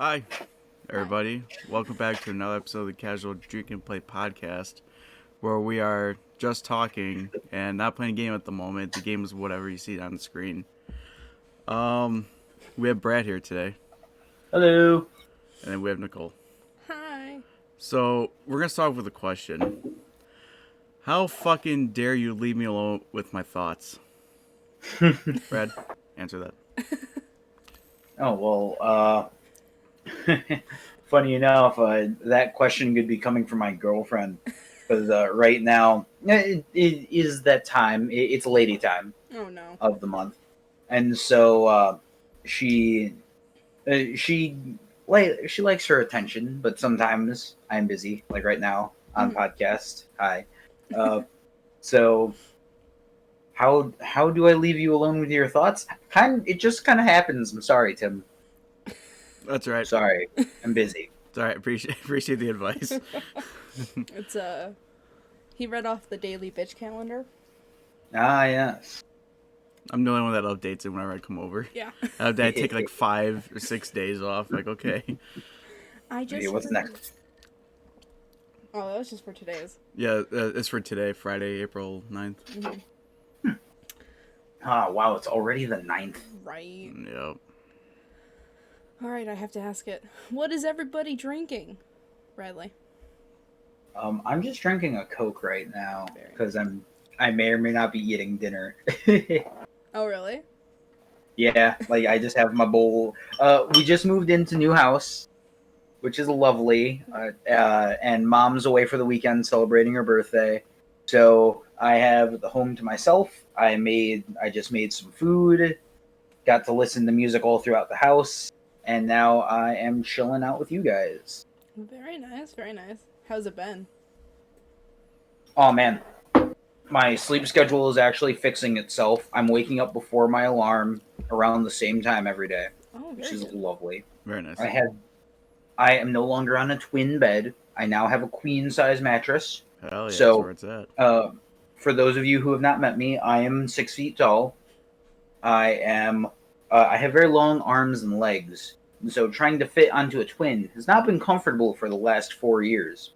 Hi, everybody. Welcome back to another episode of the Casual Drink and Play podcast, where we are just talking and not playing a game at the moment. The game is whatever you see on the screen. We have Brad here today, Hello. and then we have Nicole. Hi. So we're gonna start off with a question: how fucking dare you leave me alone with my thoughts? Brad, answer that. Oh, well, funny enough, that question could be coming from my girlfriend. Because right now, it is that time. It's lady time Oh no. of the month. And so she she she likes her attention, but sometimes I'm busy, like right now on podcast. Hi. Uh, so how do I leave you alone with your thoughts? It just kind of happens. I'm sorry, Tim. That's right. Sorry, I'm busy. It's all right. Appreciate the advice. It's he read off the daily bitch calendar. Ah, yes. I'm the only one that updates it whenever I come over. Yeah. I take like 5 or 6 days off. Like, okay. I just Okay, what's heard- next? Oh, that was just for today's. Yeah, it's for today, Friday, April 9th. Mm-hmm. Ah, wow, it's already the 9th. Right. Yep. Alright, I have to ask it. What is everybody drinking? Bradley. I'm just drinking a Coke right now Very because I may or may not be eating dinner. Oh really? Yeah, like I just have my bowl. We just moved into new house, which is lovely. And mom's away for the weekend celebrating her birthday, so I have the home to myself. I just made some food, got to listen to music all throughout the house, and now I am chilling out with you guys. Very nice, very nice. How's it been? Oh man, my sleep schedule is actually fixing itself. I'm waking up before my alarm around the same time every day, Oh, which very is good. lovely. Very nice. I am no longer on a twin bed. I now have a queen size mattress. Hell yeah, So, that's where it's at. For those of you who have not met me, I am 6 feet tall. I have very long arms and legs. And so trying to fit onto a twin has not been comfortable for the last 4 years.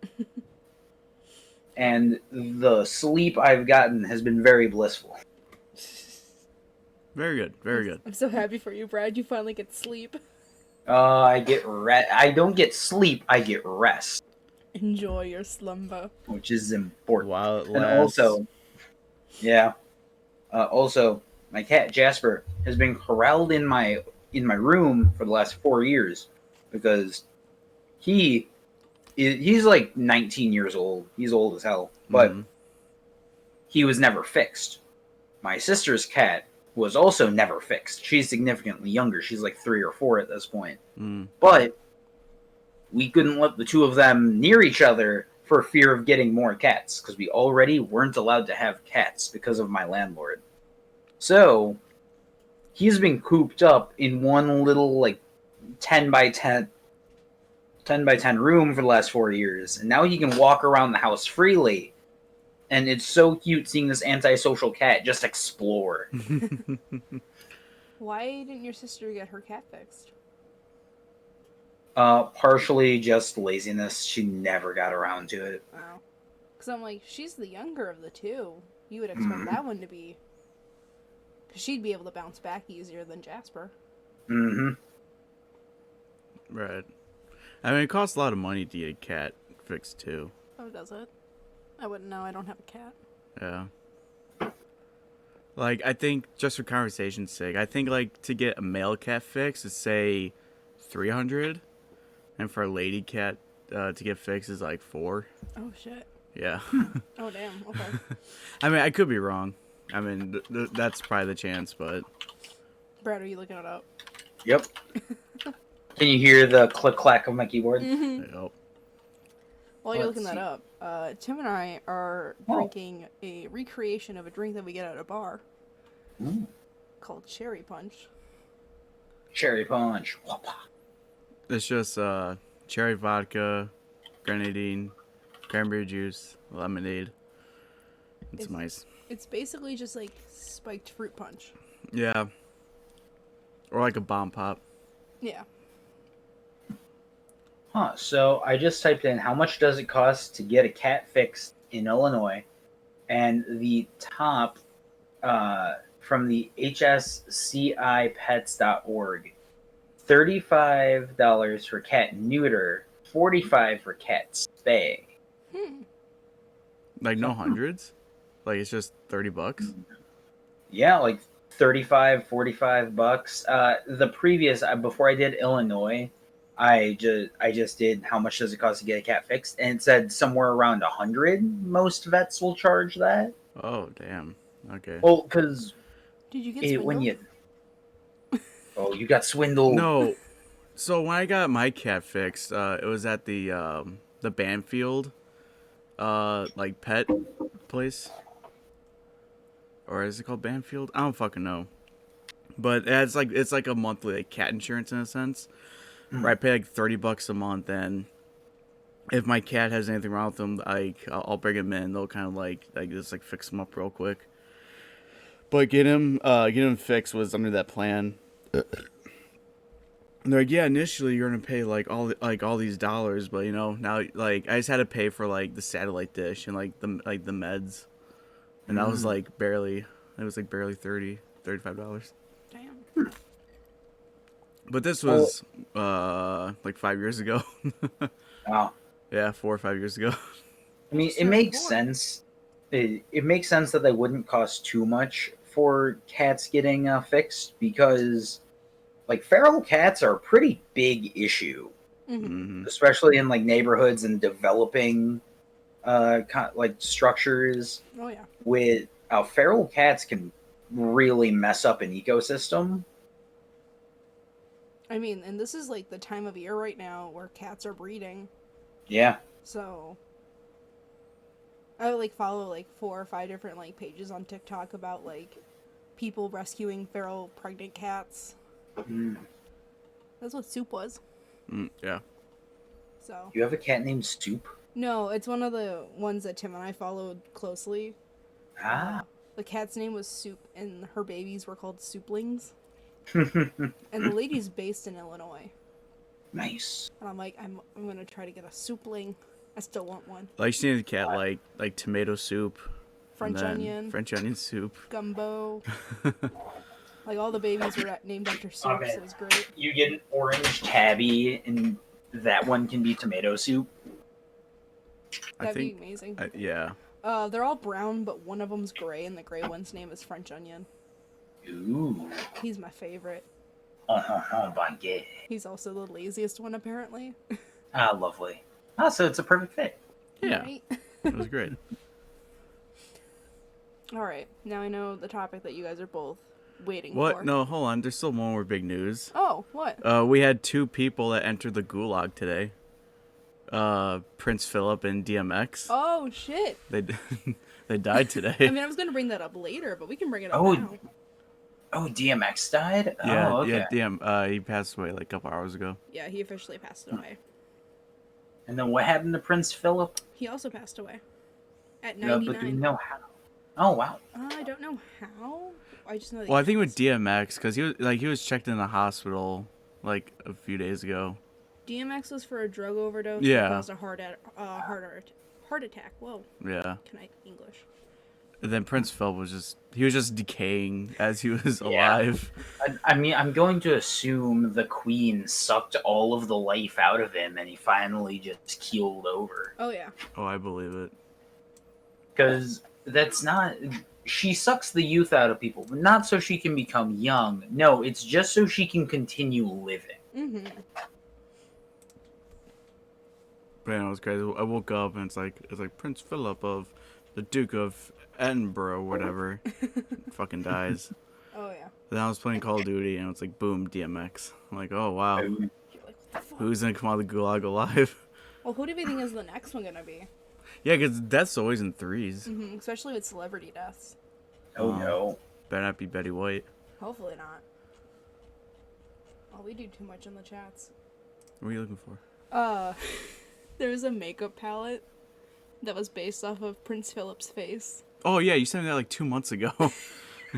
And the sleep I've gotten has been very blissful. Very good. Very good. I'm so happy for you, Brad. You finally get sleep. I get I don't get sleep, I get rest, Enjoy your slumber. which is important. While it And lasts. also, yeah. Also, my cat Jasper has been corralled in my room for the last 4 years because he's like 19 years old. He's old as hell, but he was never fixed. My sister's cat was also never fixed. She's significantly younger. She's like 3 or 4 at this point. But we couldn't let the two of them near each other for fear of getting more cats because we already weren't allowed to have cats because of my landlord. So he's been cooped up in one little like 10 by 10 room for the last 4 years, and now he can walk around the house freely. And it's so cute seeing this antisocial cat just explore. Why didn't your sister get her cat fixed? Partially just laziness. She never got around to it. Wow. Because I'm like, she's the younger of the two. You would expect that one to be... Because she'd be able to bounce back easier than Jasper. Mm-hmm. Right. I mean, it costs a lot of money to get a cat fixed, too. Oh, does it? I wouldn't know. I don't have a cat. Yeah. Like, I think, just for conversation's sake, I think, like, to get a male cat fixed is, say, $300. And for a lady cat to get fixed is, like, $4. Oh, shit. Yeah. Oh, damn. Okay. I mean, I could be wrong. I mean, that's probably the chance, but... Brad, are you looking it up? Yep. Can you hear the click-clack of my keyboard? Yep. While you're Let's looking that up, Tim and I are drinking a recreation of a drink that we get at a bar called Cherry Punch. Cherry punch. It's just cherry vodka, grenadine, cranberry juice, lemonade. It's nice. It's basically just like spiked fruit punch. Yeah. Or like a bomb pop. Yeah. So I just typed in how much does it cost to get a cat fixed in Illinois, and the top from the hscipets.org, $35 for cat neuter, 45 for cat spay. Like no hundreds? Like it's just $30? Yeah, like 35, 45 bucks. The previous before I did Illinois, I just did how much does it cost to get a cat fixed, and it said somewhere around 100. Most vets will charge that. Oh, damn. Okay. Well, because Did you get swindled? when you you got swindled. No. So when I got my cat fixed, it was at the Banfield like pet place. Or is it called Banfield? I don't fucking know. But it's like a monthly like cat insurance in a sense. Where I pay like $30 a month, and if my cat has anything wrong with him, like I'll bring him in. They'll kind of like just like fix him up real quick. But get him fixed was under that plan. And they're like, yeah, initially you're gonna pay like all these dollars, but now like I just had to pay for like the satellite dish and like the meds, and that was like barely $35. Damn. But this was like 5 years ago. Wow. Yeah, 4 or 5 years ago. I mean, it makes sense. It makes sense that they wouldn't cost too much for cats getting fixed, because like feral cats are a pretty big issue, especially in like neighborhoods and developing like structures. Oh yeah. With feral cats can really mess up an ecosystem. I mean, and this is like the time of year right now where cats are breeding. Yeah. So I would like follow like 4 or 5 different like pages on TikTok about like people rescuing feral pregnant cats. That's what Soup was. Yeah. So You have a cat named Soup? no, it's one of the ones that Tim and I followed closely. The cat's name was Soup, and her babies were called Souplings. And the lady's based in Illinois. Nice. And I'm like, I'm gonna try to get a Soupling. I still want one. Like she named the cat like tomato soup, French onion, French onion soup, gumbo. Like all the babies were named after soups. man. It was great. You get an orange tabby, and that one can be tomato soup. That'd be amazing. Yeah. They're all brown, but one of them's gray, and the gray one's name is French onion. Ooh. He's my favorite. Baguette. He's also the laziest one, apparently. Lovely. So it's a perfect fit. Yeah. Right? It was great. Alright, now I know the topic that you guys are both waiting What? for. No, hold on. There's still more big news. Oh, what? We had 2 people that entered the gulag today. Prince Philip and DMX. Oh, shit. They they died today. I mean, I was going to bring that up later, but we can bring it up now. Oh, DMX died? Yeah, okay. he passed away like a couple hours ago. Yeah, he officially passed away. And then what happened to Prince Philip? He also passed away. At No, 99. but do you know how? Oh, wow. I don't know how. I just know that Well, I he think with passed. DMX, because he was checked in the hospital like a few days ago. DMX was for a drug overdose Yeah. that caused a heart attack. Whoa. Yeah. Can I English? And then Prince Philip was just decaying as he was Yeah. alive. I mean, I'm going to assume the Queen sucked all of the life out of him, and he finally just keeled over. Oh, yeah. Oh, I believe it. Because that's not... She sucks the youth out of people, but not so she can become young. No, it's just so she can continue living. Mm-hmm. But it was crazy. I woke up and it's like Prince Philip of the Duke of Edinburgh, or whatever, fucking dies. Oh, yeah. Then I was playing Call of Duty and it's like boom, DMX. I'm like, oh wow, You're like, what the fuck? who's gonna come out of the gulag alive? Well, who do we think is the next one gonna be? Yeah, because death's always in threes. Mm-hmm. Especially with celebrity deaths. Oh, no. Better not be Betty White. Hopefully not. Oh, we do too much in the chats. What are you looking for? There was a makeup palette that was based off of Prince Philip's face. Oh yeah, you sent me that like 2 months ago.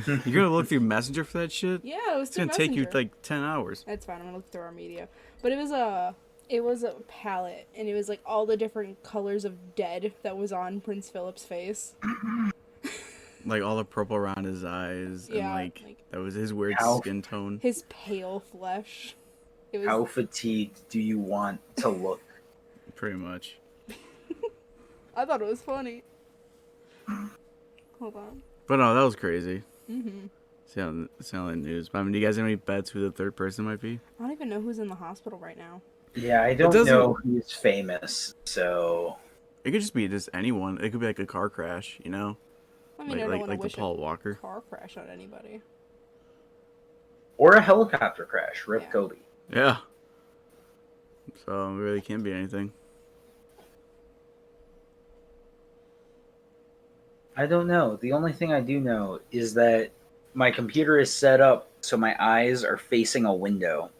You're gonna look through Messenger for that shit? Yeah, it was It's gonna take you like 10 hours. That's fine. I'm gonna look through our media, but it was a It was a palette, and it was like all the different colors of dead that was on Prince Philip's face. Like all the purple around his eyes, and Yeah, like like that was his weird How- skin tone. his pale flesh. It was. How fatigued do you want to look? Pretty much. I thought it was funny. Hold on. But no, that was crazy. Mm-hmm. Sound like news. But I mean, do you guys have any bets who the third person might be? I don't even know who's in the hospital right now. Yeah, I don't doesn't- know who's famous, so It could just be just anyone. It could be like a car crash, you know, I mean, I don't want to like the wish Paul a Walker. car crash on anybody. or a helicopter crash. Rip Yeah. Kobe. Yeah. So it really can't be anything. I don't know. The only thing I do know is that my computer is set up so my eyes are facing a window,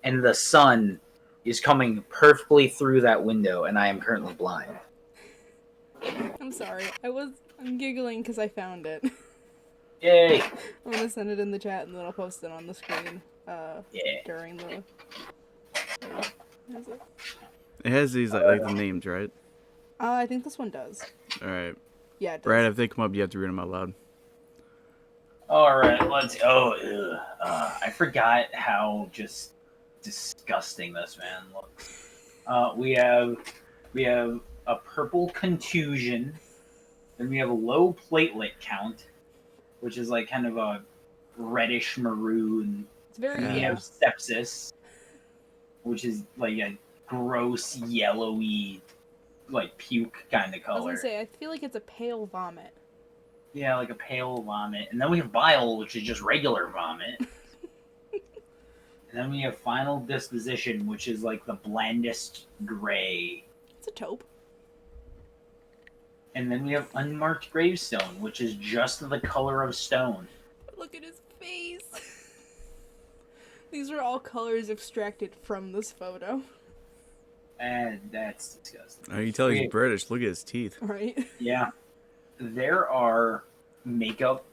and the sun is coming perfectly through that window, and I am currently blind. I'm sorry. I'm giggling because I found it. Yay! I'm gonna send it in the chat and then I'll post it on the screen. Yeah. During the. Is it? It has these like the names, right? I think this one does. All right. Yeah, it does. Brad, if they come up, you have to read them out loud. All right, let's. I forgot how just disgusting this man looks. We have a purple contusion, then we have a low platelet count, which is like kind of a reddish maroon. It's very. We have sepsis, which is like a gross yellowy, like puke kind of I was color. gonna say, I feel like it's a pale vomit. Yeah, like a pale vomit. And then we have bile, which is just regular vomit. And then we have final disposition, which is like the blandest gray. It's a taupe. And then we have unmarked gravestone, which is just the color of stone. Look at his face. These are all colors extracted from this photo. And that's disgusting. Oh, you tell he's Okay. British. Look at his teeth. Right? Yeah. There are makeup,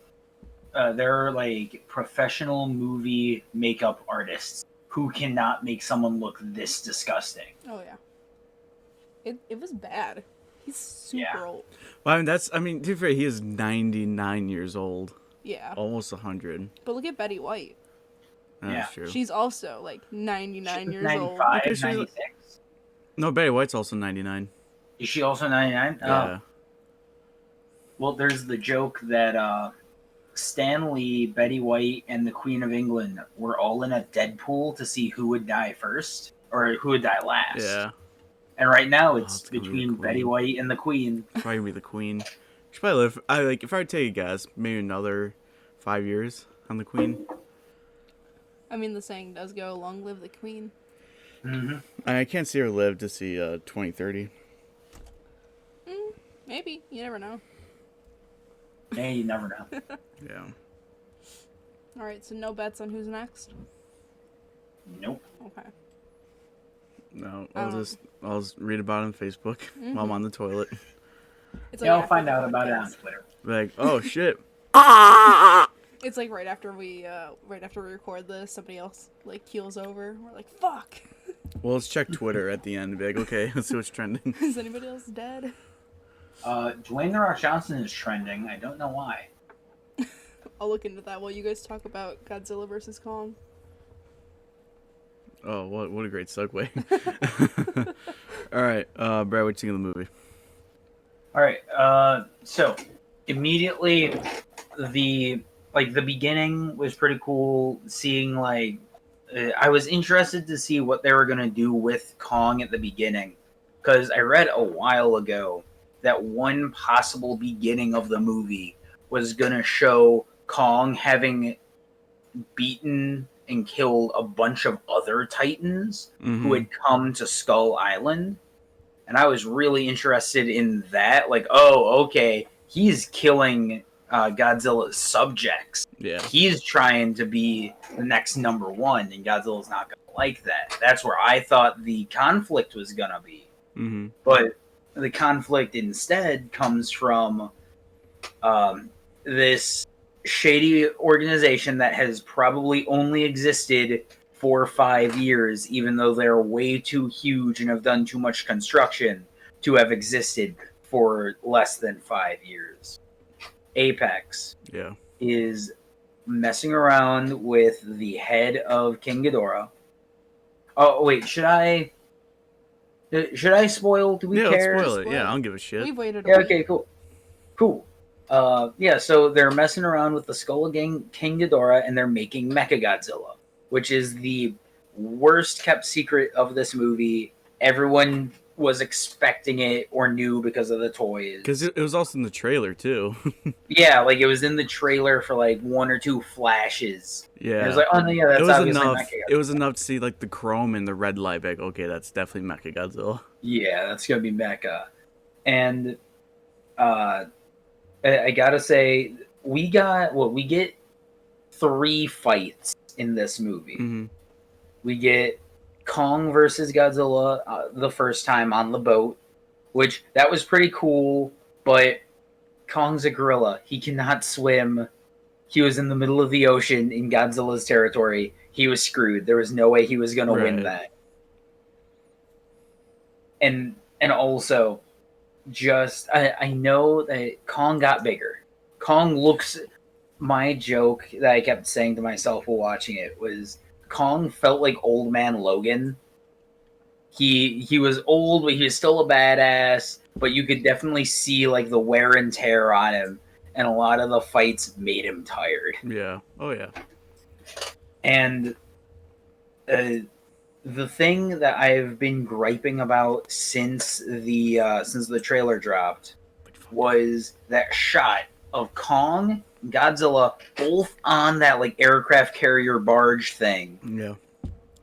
there are like professional movie makeup artists who cannot make someone look this disgusting. Oh, yeah. It was bad. He's super Yeah. old. Well, I mean, to be fair, he is 99 years old. Yeah. Almost 100. But look at Betty White. That's Yeah. true. She's also like 99 years old. 95, Okay, she's- 96. No, Betty White's also 99. Is she also 99? Yeah. Well, there's the joke that Stanley, Betty White, and the Queen of England were all in a Deadpool to see who would die first or who would die last. Yeah. And right now it's it's gonna be the between Betty Queen. White and the Queen. Probably gonna be the Queen. She probably live. If I would take a guess, maybe another 5 years on the Queen. I mean, the saying does go, long live the queen. Mm-hmm. I can't see her live to see 2030. Maybe. You never know. Yeah, you never know. Yeah. Alright, so no bets on who's next? Nope. Okay. No, Um, I'll just read about it on Facebook while I'm on the toilet. It's Yeah, I'll after find the out about it on podcast. Twitter. Be like, oh shit. It's like right after we record this, somebody else like keels over. We're like, fuck! Well, let's check Twitter at the end and be like, okay, let's see what's trending. Is anybody else dead? Dwayne The Rock Johnson is trending. I don't know why. I'll look into that while you guys talk about Godzilla versus Kong. Oh, what a great segue. All right, Brad, what you think of the movie? All right. So immediately, the beginning was pretty cool. Seeing I was interested to see what they were gonna do with Kong at the beginning, because I read a while ago that one possible beginning of the movie was gonna show Kong having beaten and killed a bunch of other Titans who had come to Skull Island. And I was really interested in that. Like, oh, okay, he's killing Godzilla's subjects. Yeah. He's trying to be the next number one, and Godzilla's not going to like that. That's where I thought the conflict was going to be. Mm-hmm. But the conflict instead comes from this shady organization that has probably only existed 4 or 5 years, even though they're way too huge and have done too much construction to have existed for less than 5 years. Apex is messing around with the head of King Ghidorah. Oh wait, should I spoil? Do we care? Let's spoil it. Yeah, I don't give a shit. We've waited a Yeah, week. okay, cool. Yeah, so they're messing around with the skull of King Ghidorah, and they're making Mechagodzilla, which is the worst kept secret of this movie. Everyone was expecting it or knew because of the toys. Because it was also in the trailer too. Yeah, like it was in the trailer for like 1 or 2 flashes. Yeah, it was like, oh no, yeah, that's it was obviously enough. Mechagodzilla. It was enough to see like the chrome and the red light. Like, okay, that's definitely Mechagodzilla. Yeah, that's gonna be Mecha. And I gotta say, we get 3 fights in this movie. Mm-hmm. We get Kong versus Godzilla the first time on the boat, which that was pretty cool, but Kong's a gorilla. He cannot swim. He was in the middle of the ocean in Godzilla's territory. He was screwed. There was no way he was going to win that. And also, just I know that Kong got bigger. Kong looks. My joke that I kept saying to myself while watching it was Kong felt like old man Logan. He was old, but he was still a badass. But you could definitely see like the wear and tear on him, and a lot of the fights made him tired. Yeah. Oh yeah. And the thing that I've been griping about since the trailer dropped was that shot of Kong, Godzilla, both on that like aircraft carrier barge thing. Yeah.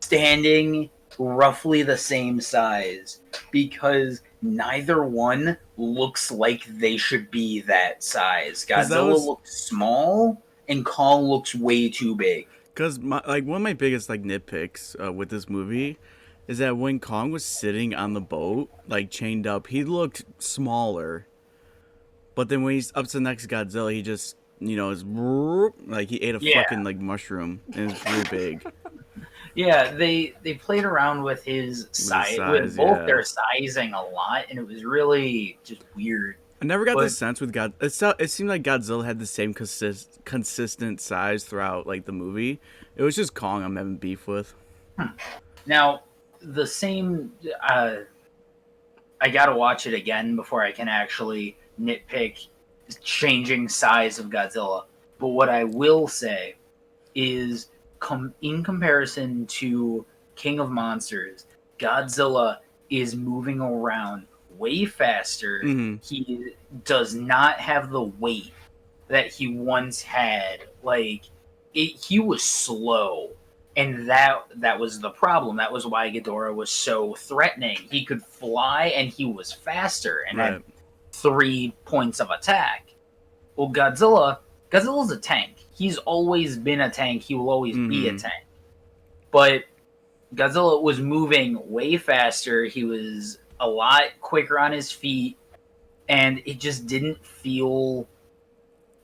Standing roughly the same size, because neither one looks like they should be that size. Godzilla looks small and Kong looks way too big. Because one of my biggest like nitpicks with this movie is that when Kong was sitting on the boat, like chained up, he looked smaller. But then when he's up to the next Godzilla, he just is like he ate a fucking like mushroom and it's really big. Yeah, they played around with his size, with both their sizing a lot, and it was really just weird. I never got the sense with it seemed like Godzilla had the same consistent size throughout like the movie. It was just Kong I'm having beef with. Now, the same. I gotta watch it again before I can actually nitpick changing size of Godzilla. But what I will say is, in comparison to King of Monsters, Godzilla is moving around way faster. Mm-hmm. He does not have the weight that he once had. Like he was slow, and that was the problem. That was why Ghidorah was so threatening. He could fly, and he was faster, and had 3 points of attack. Well, Godzilla's a tank. He's always been a tank. He will always be a tank. But Godzilla was moving way faster. He was a lot quicker on his feet, and it just didn't feel.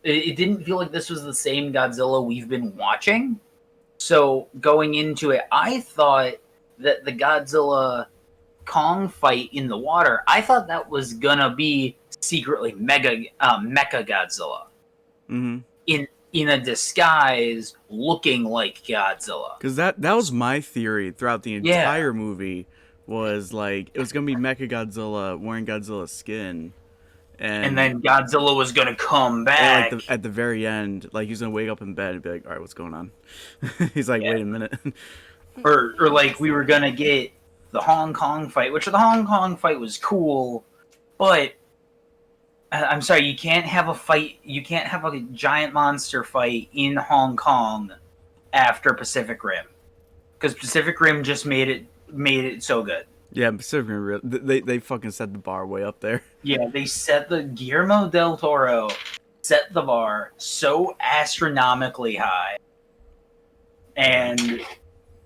It didn't feel like this was the same Godzilla we've been watching. So going into it, I thought that the Godzilla Kong fight in the water, I thought that was gonna be secretly Mecha Godzilla. Mm-hmm. In a disguise, looking like Godzilla. Because that was my theory throughout the entire movie, was like it was gonna be Mechagodzilla wearing Godzilla's skin, and then Godzilla was gonna come back at the very end. Like he's gonna wake up in bed and be like, "All right, what's going on?" He's like, "Wait a minute." or like we were gonna get the Hong Kong fight, which the Hong Kong fight was cool, but I'm sorry, you can't have a fight. You can't have a giant monster fight in Hong Kong after Pacific Rim, because Pacific Rim just made it so good. Yeah, Pacific Rim. They fucking set the bar way up there. Yeah, they set Guillermo del Toro set the bar so astronomically high, and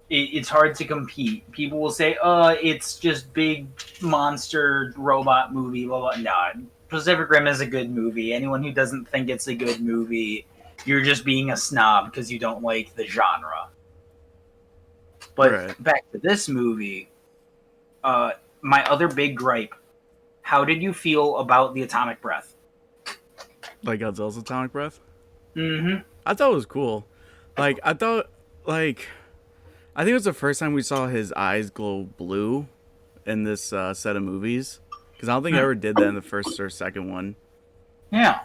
it's hard to compete. People will say, it's just big monster robot movie, blah, blah. Nah, Pacific Rim is a good movie. Anyone who doesn't think it's a good movie, you're just being a snob because you don't like the genre. But Right. back to this movie, my other big gripe: how did you feel about the atomic breath? Like Godzilla's atomic breath. Mm-hmm. I thought it was cool. Like I thought, like I think it was the first time we saw his eyes glow blue in this set of movies. Because I don't think I ever did that in the first or second one. Yeah.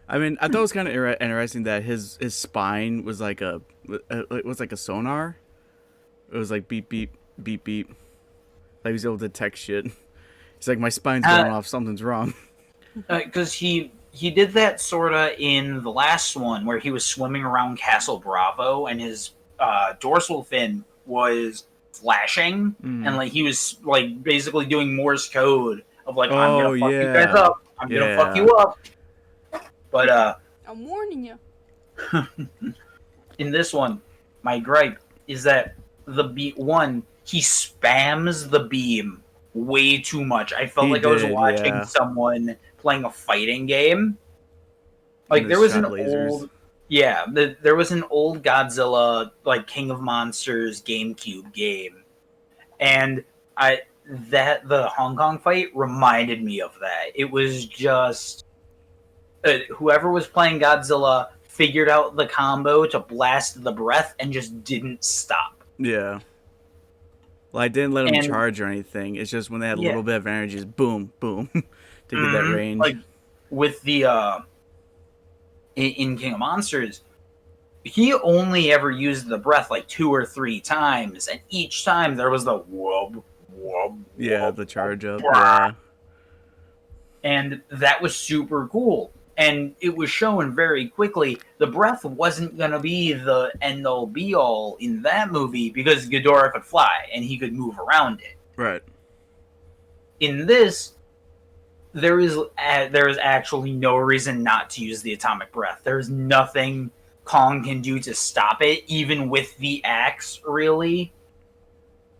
I mean, I thought it was kind of interesting that his spine was like a sonar. It was like beep beep beep beep. Like he was able to detect shit. He's like, my spine's going off. Something's wrong. Because he did that sorta in the last one where he was swimming around Castle Bravo and his dorsal fin was flashing and like he was like basically doing Morse code of like I'm Oh gonna fuck you guys yeah, up. I'm gonna fuck yeah. you up. But I'm warning you. in this one, my gripe is that he spams the beam way too much. I felt He like I was did, watching yeah. someone playing a fighting game. And Like his there was an shot lasers. old, yeah, there was an old Godzilla like King of Monsters GameCube game, and the Hong Kong fight reminded me of that. It was just whoever was playing Godzilla figured out the combo to blast the breath and just didn't stop. Yeah. Well, I didn't let him And charge or anything. It's just when they had a yeah, little bit of energy, just boom, boom, to get that range. like with the in King of Monsters, he only ever used the breath like 2 or 3 times, and each time there was the whoop, whoop, Yeah, whoop, the charge up. brah. Yeah. And that was super cool. And it was shown very quickly the breath wasn't going to be the end all be all in that movie because Ghidorah could fly and he could move around it. Right. In this, there is actually no reason not to use the atomic breath. There's nothing Kong can do to stop it, even with the axe, really.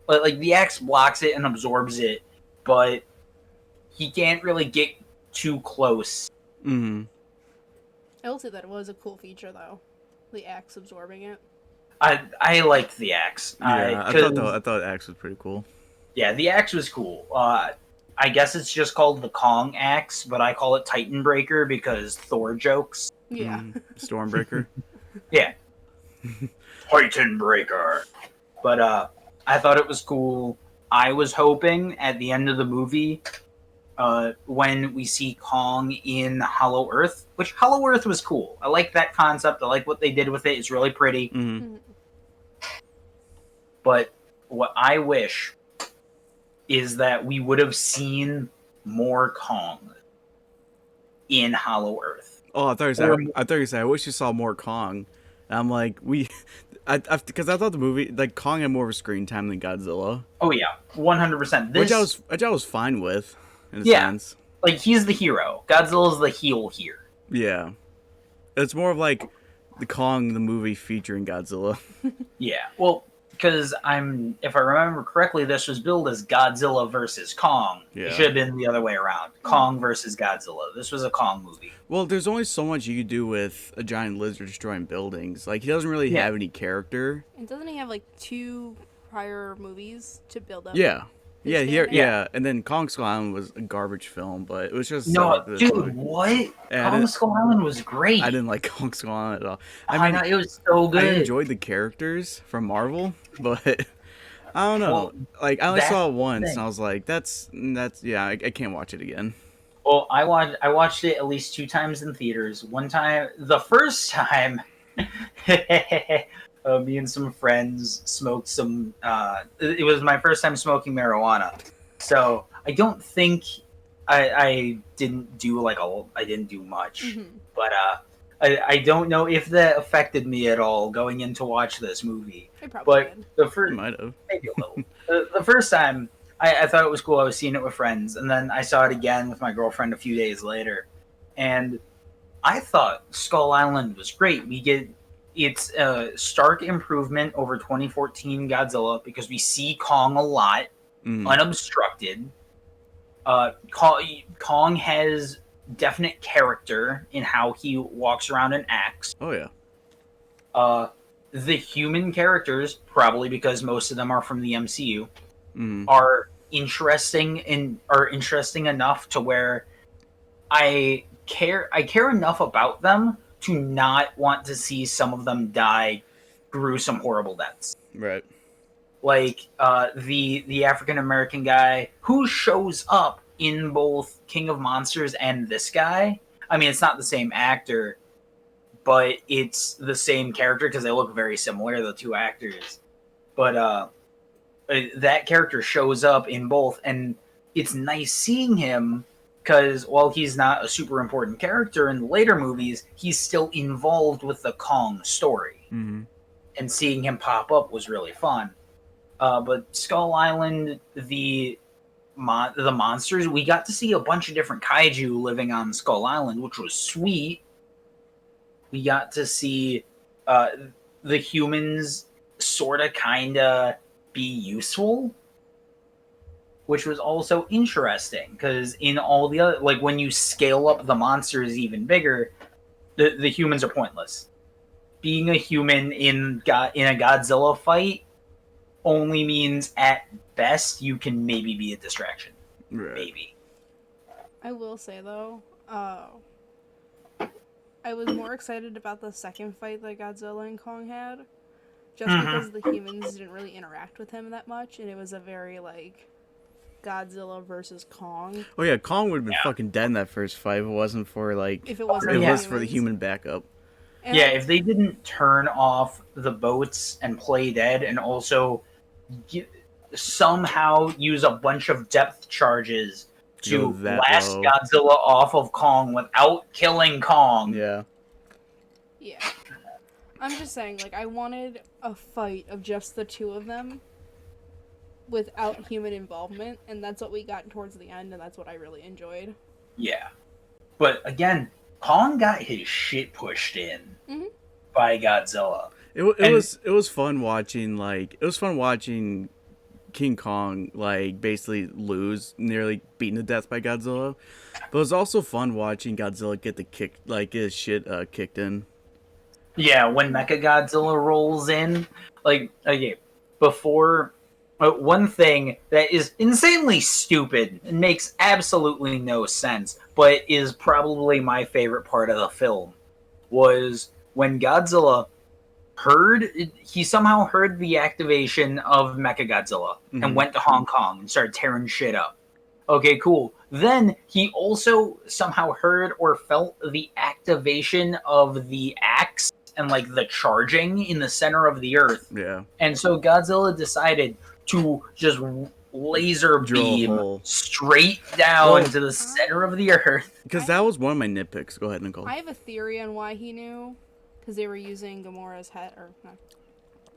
But like the axe blocks it and absorbs it, but he can't really get too close. Mm-hmm. I will say that it was a cool feature though, the axe absorbing it. I liked the axe. Yeah, I thought Axe was pretty cool. Yeah, the axe was cool. I guess it's just called the Kong axe, but I call it Titan Breaker because Thor jokes. Yeah. Stormbreaker. Yeah. Titan Breaker. But I thought it was cool. I was hoping at the end of the movie, when we see Kong in Hollow Earth, which Hollow Earth was cool. I like that concept. I like what they did with it. It's really pretty. Mm-hmm. But what I wish is that we would have seen more Kong in Hollow Earth. Oh, I thought you said I wish you saw more Kong. And I'm like, because I thought the movie, like, Kong had more of a screen time than Godzilla. Oh yeah, 100%. Which I was fine with, in a sense. Like he's the hero. Godzilla's the heel here. Yeah, it's more of like the Kong the movie featuring Godzilla. Yeah, well, because if I remember correctly, this was billed as Godzilla versus Kong. Yeah. It should have been the other way around. Kong versus Godzilla. This was a Kong movie. Well, there's only so much you could do with a giant lizard destroying buildings. Like, he doesn't really have any character. And doesn't he have like 2 prior movies to build up? Yeah. Yeah, family? yeah, and then Kong Skull Island was a garbage film, but it was just No, this dude, movie. what? Yeah, Kong Skull Island was great. I didn't like Kong Skull Island at all. I know, it was so good. I enjoyed the characters from Marvel, but I don't know. Well, like, I only saw it once, thing. and I was like, that's yeah, I can't watch it again. Well, I watched it at least 2 times in theaters. One time, the first time, me and some friends smoked some. It was my first time smoking marijuana, so I don't think I didn't do I didn't do much, Mm-hmm. but I don't know if that affected me at all going in to watch this movie. It probably But did. the first, Might have. maybe a little. The first time, I thought it was cool. I was seeing it with friends, and then I saw it again with my girlfriend a few days later, and I thought Skull Island was great. It's a stark improvement over 2014 Godzilla because we see Kong a lot, unobstructed. Kong has definite character in how he walks around and acts. Oh yeah. the human characters, probably because most of them are from the MCU, Mm. are interesting enough to where I care enough about them to not want to see some of them die gruesome, horrible deaths. Right. Like the African American guy who shows up in both King of Monsters and this guy. I mean, it's not the same actor, but it's the same character because they look very similar, the two actors. But that character shows up in both, and it's nice seeing him because while he's not a super important character in the later movies, he's still involved with the Kong story. Mm-hmm. And seeing him pop up was really fun. But Skull Island, the monsters, we got to see a bunch of different kaiju living on Skull Island, which was sweet. We got to see the humans sort of kind of be useful, which was also interesting because in all the other, like when you scale up the monsters even bigger, the humans are pointless. Being a human in a Godzilla fight only means at best you can maybe be a distraction. Right. Maybe. I will say though, I was more excited about the second fight that Godzilla and Kong had, just because the humans didn't really interact with him that much, and it was a very like Godzilla versus Kong. Oh yeah, Kong would have been fucking dead in that first fight if it wasn't for like If it wasn't it for was for the humans. human backup. And Yeah, if they didn't turn off the boats and play dead and also somehow use a bunch of depth charges to Go that blast low. Godzilla off of Kong without killing Kong. Yeah. Yeah. I'm just saying, like, I wanted a fight of just the two of them without human involvement, and that's what we got towards the end, and that's what I really enjoyed. Yeah. But again, Kong got his shit pushed in by Godzilla. It was fun watching King Kong like basically lose, nearly beaten to death by Godzilla. But it was also fun watching Godzilla get his shit kicked in. Yeah, when Mechagodzilla rolls in, like, okay, before one thing that is insanely stupid and makes absolutely no sense, but is probably my favorite part of the film, was when Godzilla he somehow heard the activation of Mechagodzilla and went to Hong Kong and started tearing shit up. Okay, cool. Then he also somehow heard or felt the activation of the axe and like the charging in the center of the earth. Yeah. And so Godzilla decided to just laser Drill a beam hole. straight down to the center of the earth. Because that was one of my nitpicks. Go ahead, Nicole. I have a theory on why he knew, because they were using Gamora's head, or no,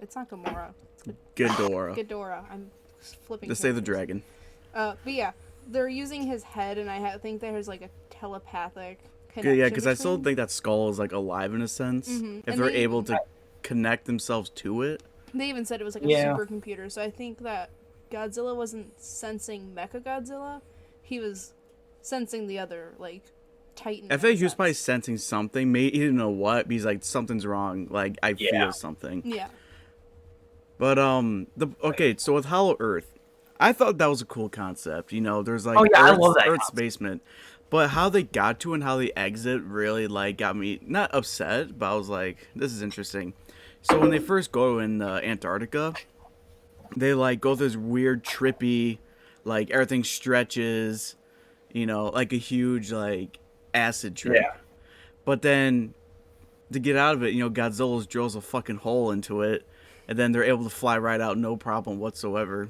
it's not Gamora. It's Ghidorah. Ghidorah. I'm flipping. To say the characters. dragon. But yeah, they're using his head, and I think there's like a telepathic connection. Yeah, because I still between- think that skull is like alive in a sense. If And they're they- able to connect themselves to it. They even said it was like a supercomputer, so I think that Godzilla wasn't sensing Mechagodzilla. He was sensing the other, like, Titan. I think he was insects. probably sensing something. Maybe he didn't know what, but he's like, something's wrong. Like, I feel something. Yeah. But, so with Hollow Earth, I thought that was a cool concept. You know, there's like I love that Earth's concept. basement. But how they got to and how they exit really, like, got me, not upset, but I was like, this is interesting. So when they first go in Antarctica, they, like, go through this weird, trippy, like, everything stretches, you know, like a huge, like, acid trip. Yeah. But then, to get out of it, you know, Godzilla drills a fucking hole into it, and then they're able to fly right out, no problem whatsoever.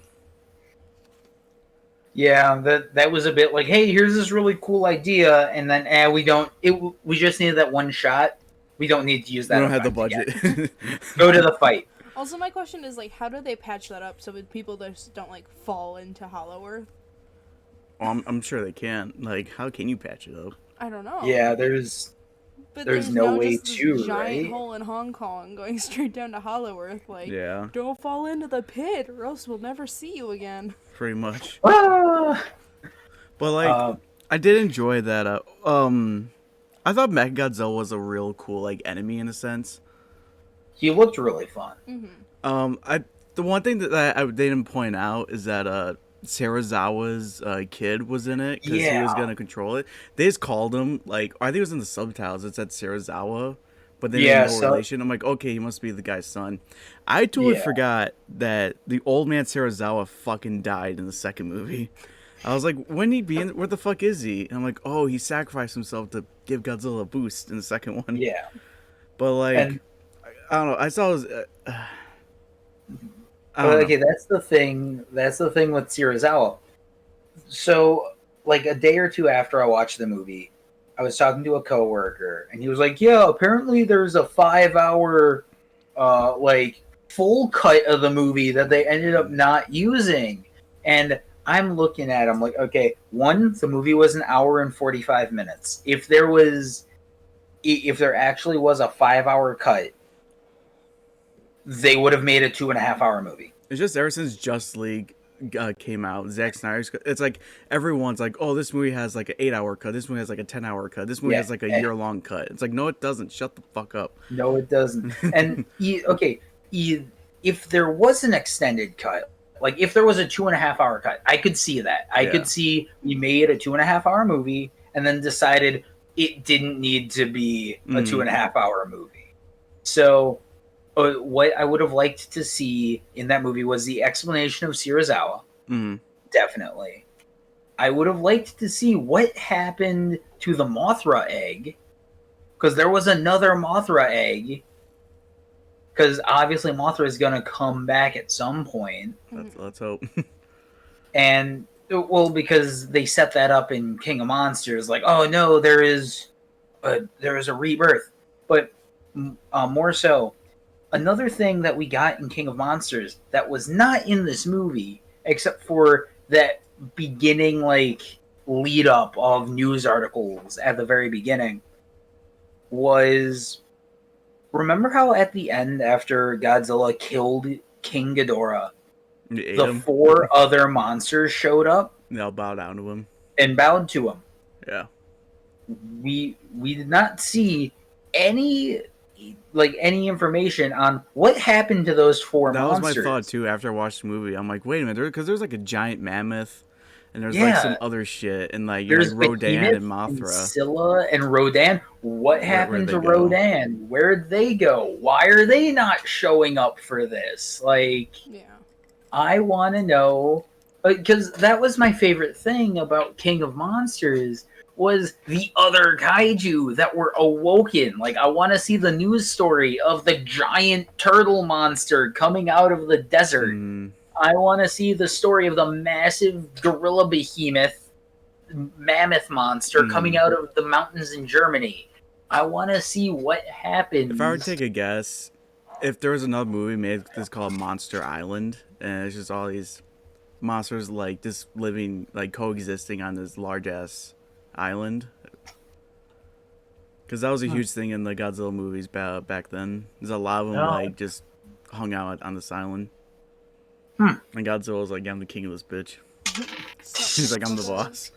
Yeah, that was a bit like, hey, here's this really cool idea, and then we just needed that one shot. We don't need to use that. We don't have the effect budget. again. Go to the fight. Also, my question is, like, how do they patch that up so that people just don't, like, fall into Hollow Earth? I'm sure they can. Like, how can you patch it up? I don't know. Yeah, there's But no now way just this to, giant right? hole in Hong Kong going straight down to Hollow Earth. Like, Yeah, don't fall into the pit, or else we'll never see you again. pretty much. Ah! But like, I did enjoy that. I thought Mechagodzilla was a real cool like enemy in a sense. He looked really fun. I the one thing that they didn't point out is that Sarazawa's kid was in it because he Yeah, was gonna control it. They just called him like I think it was in the subtitles. It said Sarazawa, but they made yeah. no So relation. I'm like, okay, he must be the guy's son. I totally yeah, forgot that the old man Sarazawa fucking died in the second movie. I was like, when he be in? Where the fuck is he? And I'm like, oh, he sacrificed himself to give Godzilla a boost in the second one. yeah. But And like, I don't know. I saw his. I but don't know. okay, that's the thing. That's the thing with Serizawa. So, like a day or two after I watched the movie, I was talking to a coworker, and he was like, "Yeah, apparently there's a 5 hour, like full cut of the movie that they ended up not using." And I'm looking at him like, okay, one, the movie was an hour and 45 minutes. If there actually was a 5 hour cut, they would have made a 2.5 hour movie. It's just ever since Just League came out, Zack Snyder's. It's like everyone's like, "Oh, this movie has like an 8 hour cut. This movie has like a 10 hour cut. This movie Yeah, has like a year-long cut." It's like, no, it doesn't. Shut the fuck up. no, it doesn't. And if there was an extended cut, like if there was a 2.5 hour cut, I could see that. I Yeah. could see we made a 2.5 hour movie and then decided it didn't need to be a 2.5 hour movie. So, what I would have liked to see in that movie was the explanation of Serizawa. Mm-hmm. Definitely. I would have liked to see what happened to the Mothra egg, because there was another Mothra egg. Because obviously Mothra is going to come back at some point. Let's hope. And, well, because they set that up in King of Monsters, like, oh no, there is a rebirth. But more so, another thing that we got in King of Monsters that was not in this movie, except for that beginning, like, lead up of news articles at the very beginning, was, remember how at the end, after Godzilla killed King Ghidorah, the 4 other monsters showed up? They'll bow down to him. And bowed to him. Yeah. We did not see any information on what happened to those four monsters. That was my thought too after I watched the movie. I'm like, wait a minute, because there's like a giant mammoth, and there's like some other shit, and like there's like Rodan Behemoth and Mothra, and Scylla and Rodan. What happened to go? Rodan? Where'd they go? Why are they not showing up for this? Like, Yeah. I want to know, because that was my favorite thing about King of Monsters, was the other kaiju that were awoken. Like, I want to see the news story of the giant turtle monster coming out of the desert. I want to see the story of the massive gorilla behemoth mammoth monster coming out of the mountains in Germany. I want to see what happens. If I were to take a guess, if there was another movie made that's called Monster Island, and it's just all these monsters like just living, like coexisting on this large ass island, because that was a huge thing in the Godzilla movies back then. There's a lot of them like just hung out on this island, and Godzilla was like, "I'm the king of this bitch." He's like, "I'm the boss."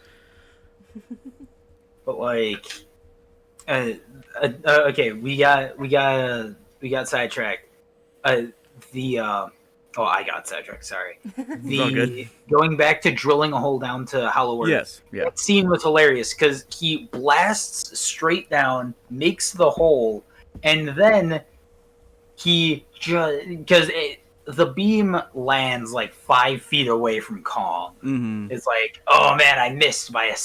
But like, okay, we got sidetracked. I got sidetracked. Sorry. Going back to drilling a hole down to Hollow Earth. Yes, yeah. That scene was hilarious because he blasts straight down, makes the hole, and then he because the beam lands like 5 feet away from Kong. Mm-hmm. It's like, oh man, I missed by a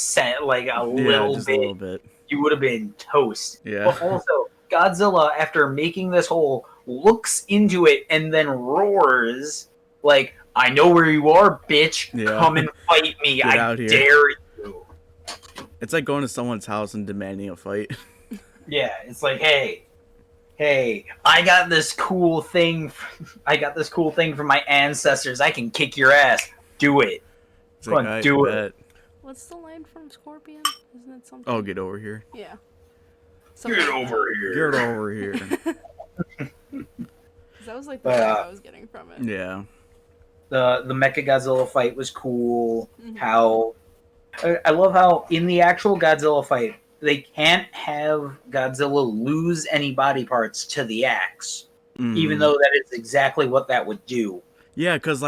little bit. You would have been toast. Yeah. But also, Godzilla, after making this hole, looks into it and then roars like, "I know where you are, bitch. Yeah. Come and fight me. I dare you." It's like going to someone's house and demanding a fight. Yeah, it's like, hey, I got this cool thing. From my ancestors. I can kick your ass. Do it. Come on, do it. What's the line from Scorpion? Isn't it something? Oh, get over here. Yeah. Get over here. Get over here. That was like the vibe I was getting from it. Yeah. The Mecha Godzilla fight was cool. How I love how in the actual Godzilla fight, they can't have Godzilla lose any body parts to the axe. even though that is exactly what that would do. Yeah, because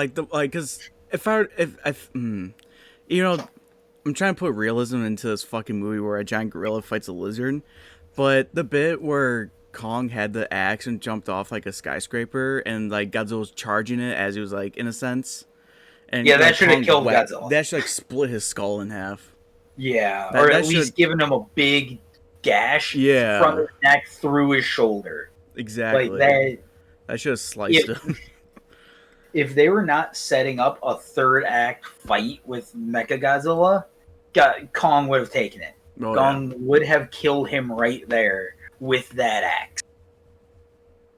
you know, I'm trying to put realism into this fucking movie where a giant gorilla fights a lizard, but the bit where Kong had the axe and jumped off like a skyscraper, and like Godzilla was charging it as he was like in a sense, and Yeah, that like should have Kong killed Godzilla. that should like split his skull in half. Yeah, That- or that at least should- given him a big gash Yeah. from his neck through his shoulder. Exactly. Like that should have sliced him. if they were not setting up a third act fight with Mechagodzilla, Kong would have taken it. Oh, Kong would have killed him right there with that axe.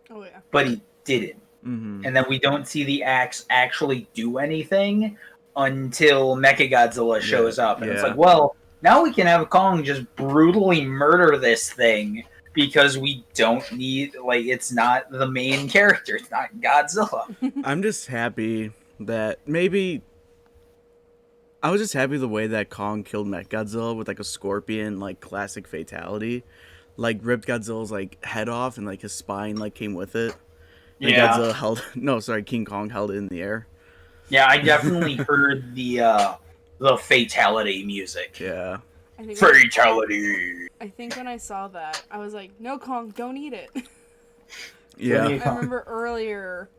Oh yeah. But he didn't. Mm-hmm. And then we don't see the axe actually do anything until Mechagodzilla shows up. And it's like, well, now we can have Kong just brutally murder this thing because we don't need, like, it's not the main character. It's not Godzilla. I'm just happy that maybe... I was just happy the way that Kong killed Mechagodzilla with, like, a scorpion, like, classic fatality. Like, ripped Godzilla's, like, head off and, like, his spine, like, came with it. And Godzilla held... No, sorry, King Kong held it in the air. Yeah, I definitely heard the fatality music. Yeah. Fatality! I think when I saw that, I was like, no, Kong, don't eat it. Yeah. I remember earlier,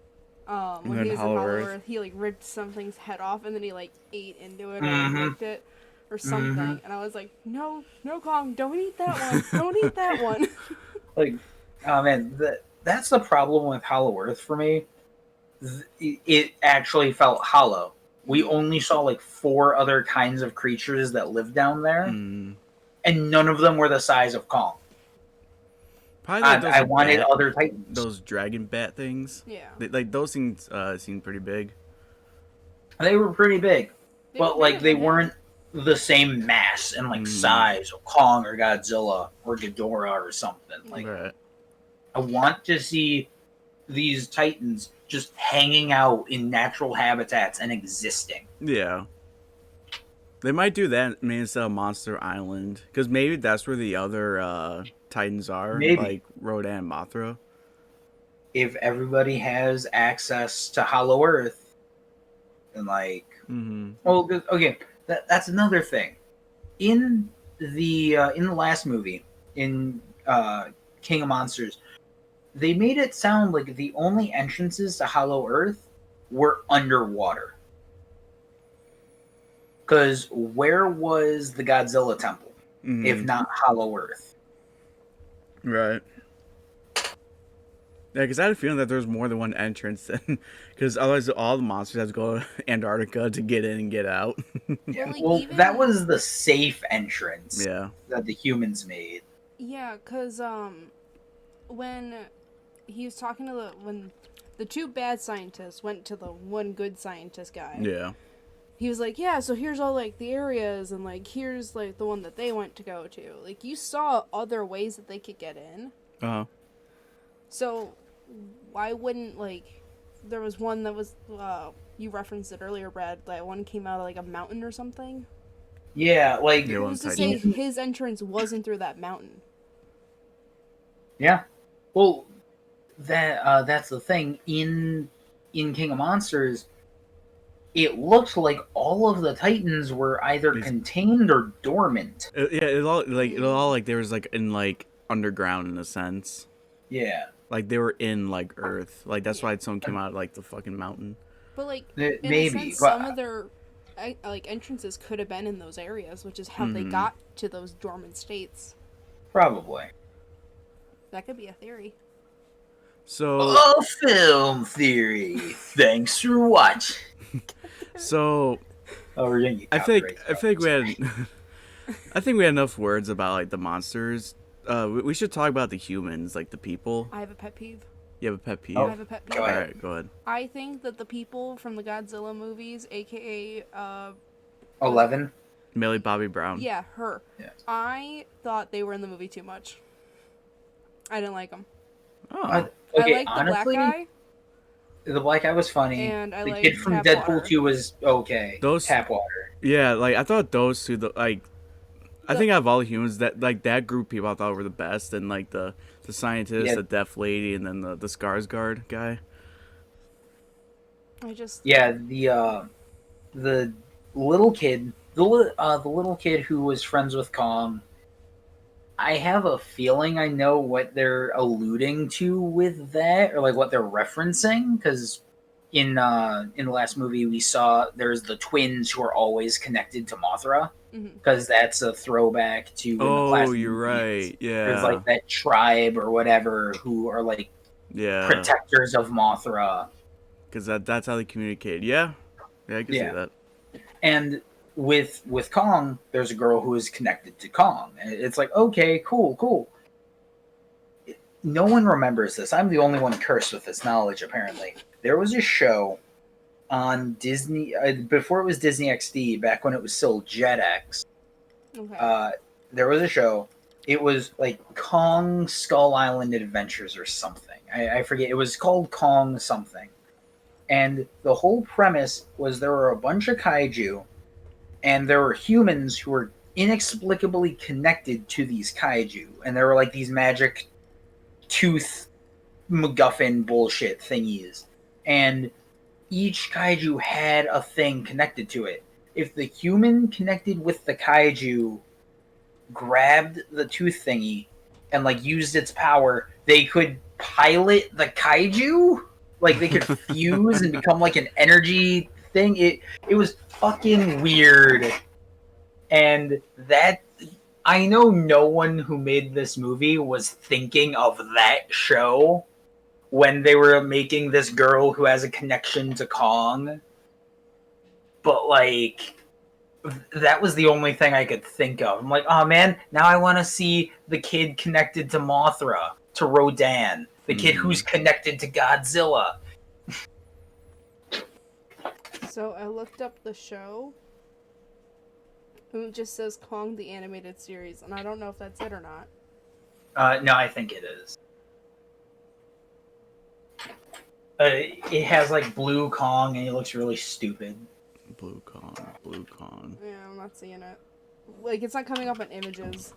when he was in Hollow Hollow Earth. Earth, he, like, ripped something's head off, and then he, like, ate into it or Mhm. licked it or something. And I was like, no, Kong, don't eat that one. Don't eat that one. Like, oh man, that's the problem with Hollow Earth for me. It actually felt hollow. We only saw like 4 other kinds of creatures that lived down there, and none of them were the size of Kong. Probably like I wanted other titans. Those dragon bat things. Yeah. Like those things seemed pretty big. They were pretty big, They but were like big, they yeah. weren't the same mass and like size of Kong or Godzilla or Ghidorah or something. Like, Right. I want to see these titans just hanging out in natural habitats and existing. Yeah. They might do that maybe instead of Monster Island. Because maybe that's where the other titans are. Maybe. Like Rodan and Mothra. If everybody has access to Hollow Earth, and like, well, okay, that's another thing. In the last movie, in King of Monsters, they made it sound like the only entrances to Hollow Earth were underwater. Because where was the Godzilla temple, if not Hollow Earth? Right. Yeah, because I had a feeling that there's more than one entrance. Because otherwise all the monsters have to go to Antarctica to get in and get out. Yeah. Like, Well, even- that was the safe entrance Yeah. that the humans made. Yeah, because, when he was talking to when the 2 bad scientists went to the one good scientist guy. Yeah. He was like, yeah, so here's all, like, the areas, and, like, here's, like, the one that they went to go to. Like, you saw other ways that they could get in. Uh-huh. So, why wouldn't, like, there was one that was, you referenced it earlier, Brad, that one came out of, like, a mountain or something? Yeah, like, Yeah, Who's to say his entrance wasn't through that mountain? yeah. Well, that's the thing. In King of Monsters, it looked like all of the Titans were either contained or dormant. It all like there was like in like underground in a sense. Yeah. Like they were in like Earth. Like that's why someone came out of like the fucking mountain. But, like, in a Maybe, sense, but some of their, like, entrances could have been in those areas, which is how they got to those dormant states. probably. That could be a theory. So A film theory. Thanks for watching. so Oh, we're gonna get I think copyright we had I think we had enough words about like the monsters. We should talk about the humans, like the people. I have a pet peeve. You have a pet peeve? I have a pet peeve. go ahead. Alright, go ahead. I think that the people from the Godzilla movies, aka, 11. Millie Bobby Brown. yeah, her. Yeah. I thought they were in the movie too much. I didn't like them. Oh. Okay, I liked honestly, the black guy. the black guy was funny. And I the liked kid from Tap Deadpool Water. 2 was okay. Those- Tapwater. Yeah, like I thought those two I think out of all the humans that like that group of people I thought were the best, and like the The scientist, Yeah. the deaf lady, and then the Skarsgård guy. I just Yeah, the little kid, the little kid who was friends with Kong. I have a feeling I know what they're alluding to with that, or like what they're referencing, because in the last movie we saw there's the twins who are always connected to Mothra, mhm. because that's a throwback to in the Oh, classic you're movies. right. There's Yeah. like that tribe or whatever who are like Yeah. protectors of Mothra. Because that's how they communicate. Yeah. Yeah, I can see Yeah, that. and with Kong, there's a girl who is connected to Kong. And it's like, okay, cool, cool. No one remembers this. I'm the only one cursed with this knowledge, apparently. There was a show on Disney, before it was Disney XD, back when it was still Jetix. Okay. There was a show. It was like Kong Skull Island Adventures or something. I forget. It was called Kong something. And the whole premise was there were a bunch of kaiju, and there were humans who were inexplicably connected to these kaiju. And there were like these magic tooth MacGuffin bullshit thingies. And each kaiju had a thing connected to it. If the human connected with the kaiju grabbed the tooth thingy and like used its power, they could pilot the kaiju. Like they could fuse and become like an energy thing. It was fucking weird. And that I know no one who made this movie was thinking of that show when they were making this girl who has a connection to Kong. But like that was the only thing I could think of. I'm like, oh man, now I want to see the kid connected to Mothra, to Rodan, the kid who's connected to Godzilla. So I looked up the show. And it just says Kong the Animated Series, and I don't know if that's it or not. No, I think it is. It has like blue Kong, and he looks really stupid. Blue Con. Yeah, I'm not seeing it. Like, it's not coming up on images.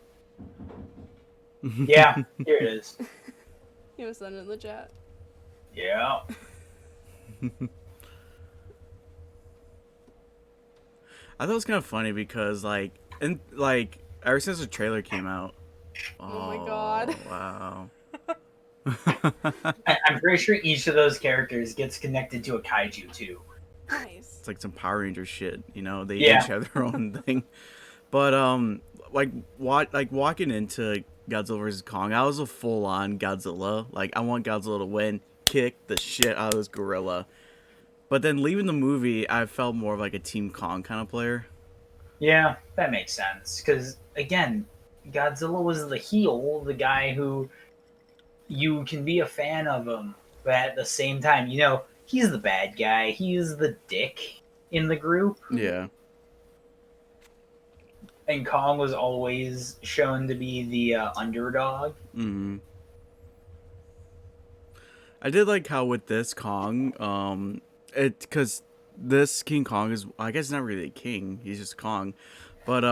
Yeah, here it is. You want to send it in the chat? Yeah. I thought it was kind of funny because ever since the trailer came out. Oh my god. Wow. I'm pretty sure each of those characters gets connected to a kaiju too. Nice. It's like some Power Ranger shit, you know. They Yeah. each have their own thing. But walking into Godzilla vs Kong, I was a full on Godzilla. Like I want Godzilla to win, kick the shit out of this gorilla. But then leaving the movie, I felt more of like a Team Kong kind of player. Yeah, that makes sense. Because again, Godzilla was the heel, the guy who you can be a fan of him, but at the same time, you know, he's the bad guy. He's the dick in the group. Yeah. And Kong was always shown to be the underdog. Mm-hmm. I did like how with this Kong, because this King Kong is, I guess, not really a king. He's just Kong, but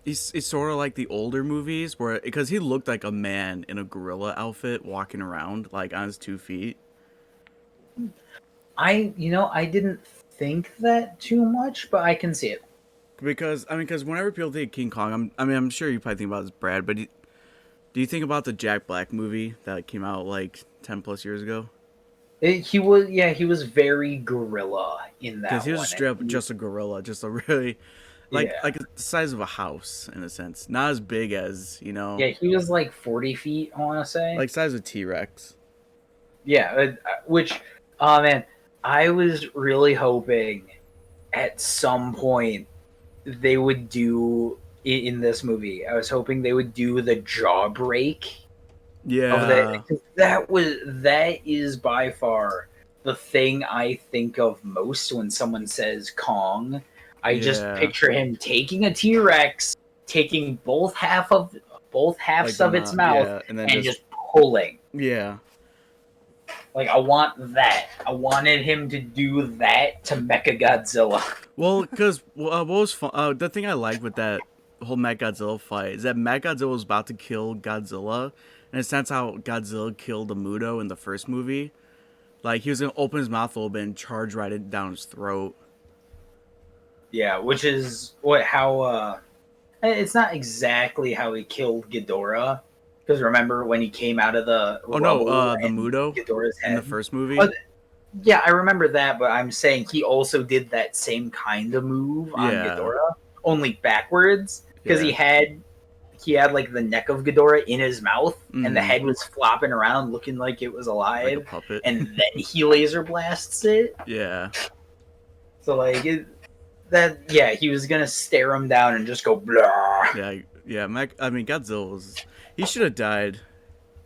he's sort of like the older movies where because he looked like a man in a gorilla outfit walking around like on his 2 feet. I didn't think that too much, but I can see it. Because whenever people think of King Kong, I'm sure you probably think about this, Brad, but do you think about the Jack Black movie that came out like 10 plus years ago? He was very gorilla in that. Because he was one. straight up just a gorilla, just a really like Yeah. like the size of a house in a sense, not as big as Yeah, he was like 40 feet, I want to say. like size of T-Rex. Yeah, which, oh man, I was really hoping at some point they would do in this movie. I was hoping they would do the jaw break Yeah. of that. That is by far the thing I think of most when someone says Kong. I just Yeah. picture him taking a T-Rex, taking both halves Like of its mouth, yeah, and then and just pulling. yeah. Like, I want that. I wanted him to do that to Mechagodzilla. Well, because what was fun, the thing I liked with that whole Mechagodzilla fight is that Mechagodzilla was about to kill Godzilla, in a sense how Godzilla killed the Muto in the first movie. Like, he was going to open his mouth a little bit and charge right it down his throat. Yeah, which is how it's not exactly how he killed Ghidorah, because remember when he came out of the Oh, no, rubble the and Muto Ghidorah's in the head. first movie. But, yeah, I remember that, but I'm saying he also did that same kind of move on Yeah. Ghidorah, only backwards, because Yeah. he had like the neck of Ghidorah in his mouth, and the Mhm. head was flopping around, looking like it was Like a alive, puppet. and then he laser blasts it. Yeah. So like he was gonna stare him down and just go blah. Yeah, Godzilla was... He should have died.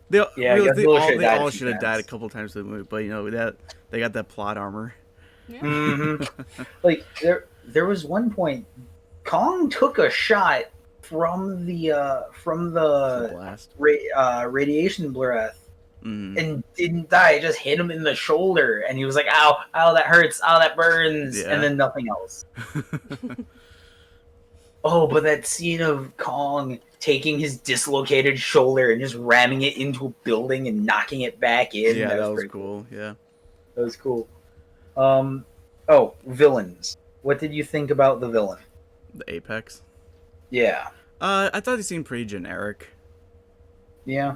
Yeah, Godzilla should have They died a all few should have died a times. couple times in the movie, but that they got that plot armor. Yeah. Like there was one point Kong took a shot from the Blast. radiation breath Mm. and didn't die. It just hit him in the shoulder, and he was like, "Ow, ow, that hurts, ow, that burns," Yeah. and then nothing else. Oh, but that scene of Kong taking his dislocated shoulder and just ramming it into a building and knocking it back in. Yeah, that was pretty cool. Yeah. That was cool. Oh, villains. What did you think about the villain? The Apex. Yeah. I thought he seemed pretty generic. Yeah.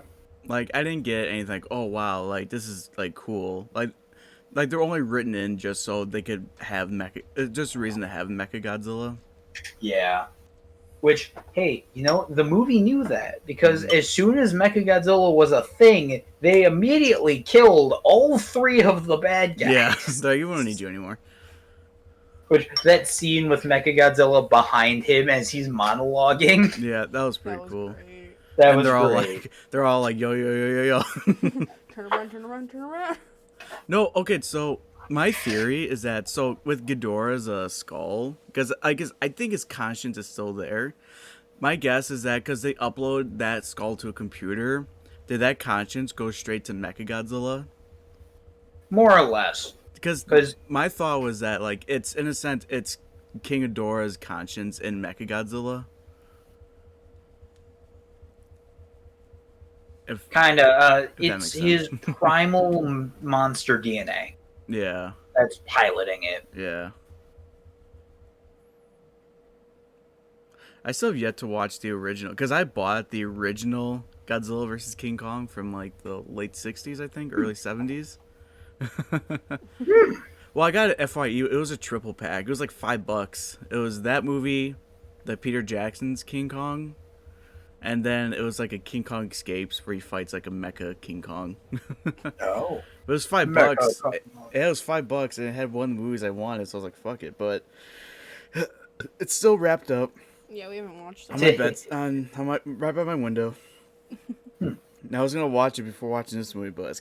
Like, I didn't get anything like, oh wow, like this is like cool. Like they're only written in just so they could have just a reason to have Mecha Godzilla. Yeah. Which, hey, the movie knew that, because as soon as Mechagodzilla was a thing, they immediately killed all three of the bad guys. Yeah, so we don't need you anymore. Which, that scene with Mechagodzilla behind him as he's monologuing. Yeah, that was pretty cool. Great. That and was great. They're all like, yo, yo, yo, yo, yo. Turn around, turn around, turn around. No, okay, so my theory is that, with Ghidorah's skull, because I think his conscience is still there. My guess is that because they upload that skull to a computer, did that conscience go straight to Mechagodzilla? More or less. Because my thought was that, like, it's, in a sense, it's King Ghidorah's conscience in Mechagodzilla. It's his primal monster DNA. Yeah. That's piloting it. Yeah. I still have yet to watch the original, because I bought the original Godzilla vs. King Kong from like the late 60s, I think, early 70s. Well, I got it at FYE. It was a triple pack. It was like $5. It was that movie, the Peter Jackson's King Kong, and then it was like a King Kong Escapes where he fights like a mecha King Kong. Oh. It was $5. Yeah, it was $5, and it had one of the movies I wanted, so I was like, fuck it. But it's still wrapped up. Yeah, we haven't watched On it. my I'm right by my window. Now I was gonna watch it before watching this movie, but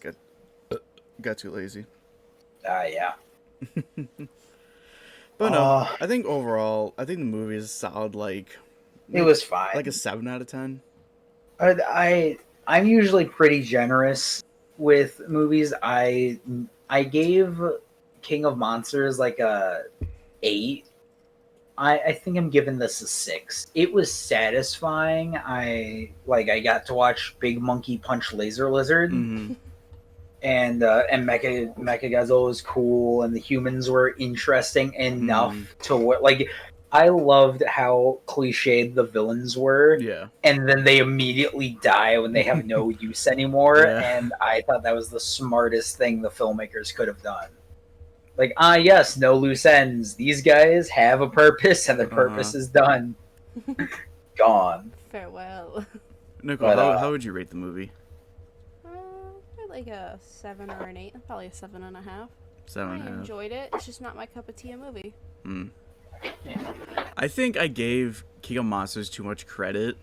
I got too lazy. Yeah. But no, I think overall, the movie is solid. Like, it was fine. Like a 7 out of 10. I'm usually pretty generous with movies. I gave King of Monsters like a 8. I think I'm giving this a 6. It was satisfying. I got to watch Big Monkey punch Laser Lizard, Mm-hmm. and Mechagodzilla was cool, and the humans were interesting enough to what I loved how cliched the villains were. Yeah. And then they immediately die when they have no use anymore. Yeah. And I thought that was the smartest thing the filmmakers could have done. Like, yes, no loose ends. These guys have a purpose, and their purpose is done. Gone. Farewell. Nicole, how would you rate the movie? Like a 7 or an 8. Probably a 7.5. 7.5. I enjoyed it. It's just not my cup of tea a movie. I think I gave King of Monsters too much credit.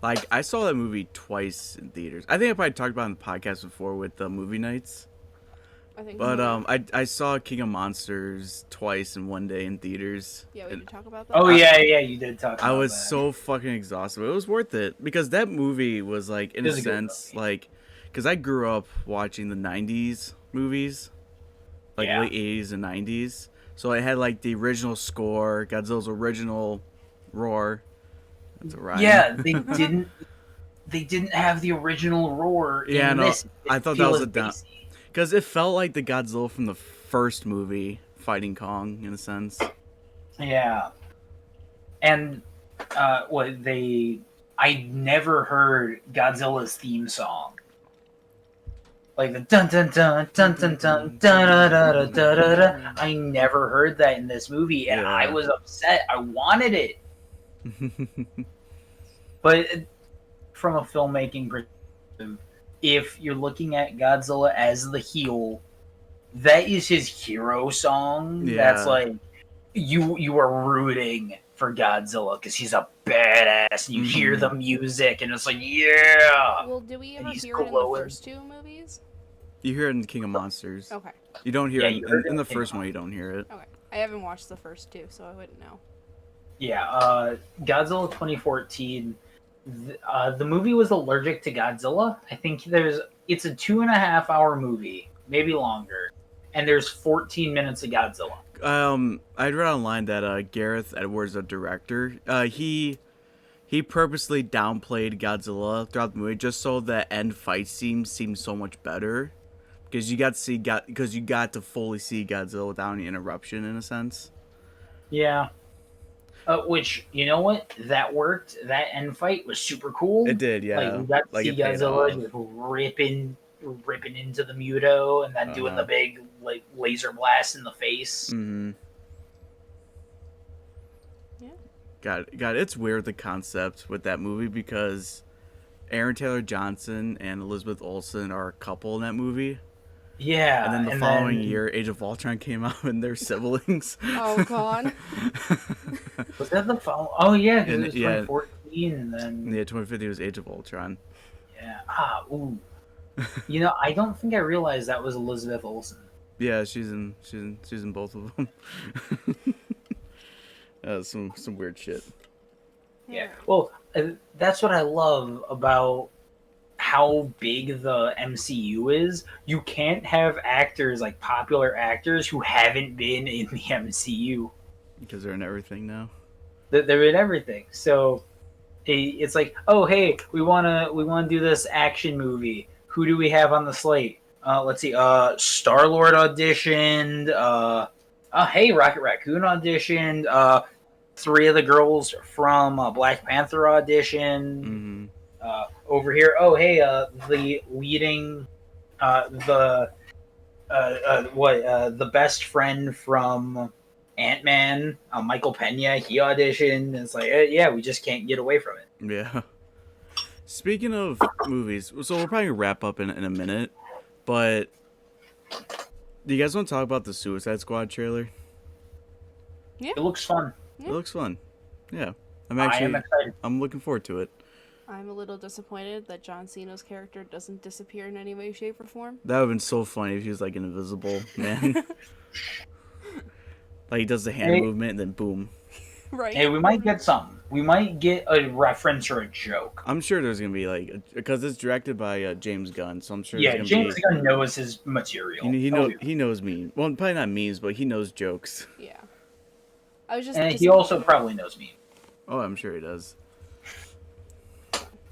Like, I saw that movie twice in theaters. I think I probably talked about it on the podcast before with the movie nights. I think. But I saw King of Monsters twice in one day in theaters. Yeah, we did talk about that. Oh yeah, you did talk about that. I was so fucking exhausted, but it was worth it because that movie was like, in a sense, like, because I grew up watching the 90s movies, like late 80s and 90s. So it had like the original score, Godzilla's original roar. That's a rhyme. Yeah, they didn't. they didn't have the original roar Yeah, in no, this. It I didn't thought that feel was as a down bassy. because it felt like the Godzilla from the first movie fighting Kong in a sense. Yeah, and what they I never heard Godzilla's theme song. Like the dun dun dun dun dun dun dun da da da da da da. I never heard that in this movie, and I Yeah. was upset. I wanted it, but from a filmmaking perspective, if you're looking at Godzilla as the heel, that is his hero song. That's Yeah. like you are rooting for Godzilla because he's a badass, and you hear the music, and it's like yeah, Well, do we and ever he's hear it in the glowing. first two movies? You hear it in King of Monsters. Okay. You don't hear Yeah, it you heard it in the King of first one. You don't hear it. Okay. I haven't watched the first two, so I wouldn't know. Yeah, Godzilla 2014. The movie was allergic to Godzilla. I think it's a 2.5 hour movie, maybe longer, and there's 14 minutes of Godzilla. I'd read online that Gareth Edwards, the director, he purposely downplayed Godzilla throughout the movie just so the end fight scene seemed so much better because you got to fully see Godzilla without any interruption in a sense. Yeah. Which, you know what? That worked. That end fight was super cool. It did, yeah. Like we got to Like, see it paid Godzilla off. just ripping into the Muto, and then doing the big like laser blast in the face. Mm-hmm. Yeah. God, it's weird the concept with that movie because Aaron Taylor Johnson and Elizabeth Olsen are a couple in that movie. Yeah, And then the following year, Age of Ultron came out and they're siblings. Oh god. Was that the fall? Oh yeah, because it was Yeah. 2014, and then Yeah, 2050 was Age of Ultron. yeah. Ooh. You know, I don't think I realized that was Elizabeth Olsen. Yeah, she's in both of them. Some weird shit. Yeah. Well, that's what I love about how big the MCU is. You can't have actors like popular actors who haven't been in the MCU. Because they're in everything now. They're in everything. So it's like, oh hey, we wanna do this action movie. Who do we have on the slate? Let's see. Star Lord auditioned. Hey, Rocket Raccoon auditioned. 3 of the girls from Black Panther auditioned. Mm-hmm. Over here, oh hey, the leading, the best friend from Ant-Man, Michael Pena, he auditioned. It's like, yeah, we just can't get away from it. Yeah. Speaking of movies, so we're probably gonna wrap up in a minute, but do you guys want to talk about the Suicide Squad trailer? Yeah. It looks fun. It looks fun. Yeah, I am excited. I'm looking forward to it. I'm a little disappointed that John Cena's character doesn't disappear in any way, shape, or form. That would have been so funny if he was like an invisible man. Like he does the hand movement and then boom. Right. Hey, we might get something. We might get a reference or a joke. I'm sure there's gonna be like because it's directed by James Gunn, so I'm sure. Yeah, there's James be, Gunn knows his material. He knows memes. Well, probably not memes, but he knows jokes. Yeah. I was just. And he also probably knows me. Oh, I'm sure he does.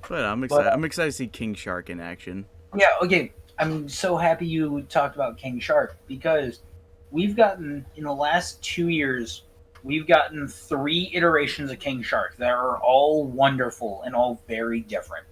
But I'm excited. I'm excited to see King Shark in action. Yeah, okay. I'm so happy you talked about King Shark because we've gotten, in the last 2 years, we've gotten 3 iterations of King Shark that are all wonderful and all very different.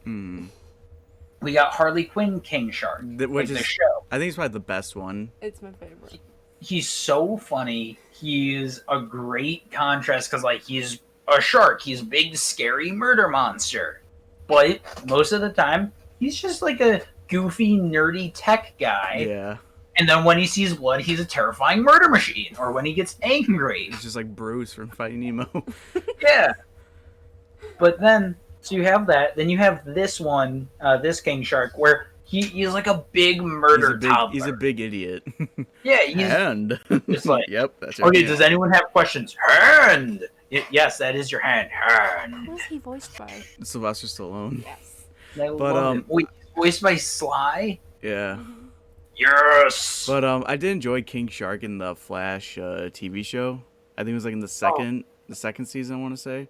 We got Harley Quinn King Shark, which is the show. I think it's probably the best one. It's my favorite. He's so funny. He's a great contrast because, like, he's a shark. He's a big, scary murder monster. But most of the time, he's just like a goofy, nerdy tech guy. Yeah. And then when he sees blood, he's a terrifying murder machine. Or when he gets angry. He's just like Bruce from Finding Nemo. Yeah. But then, so you have that. Then you have this one, this King Shark, where he's like a big murder toddler. He's a big idiot. Yeah, he's hand. just like, yep, that's right. Okay, does anyone have questions? Hand! Yes, that is your hand. Hand. Who is he voiced by? Sylvester Stallone. Yes. But wait, voiced by Sly? Yeah. Yes. But I did enjoy King Shark in the Flash TV show. I think it was like in the second season, I want to say.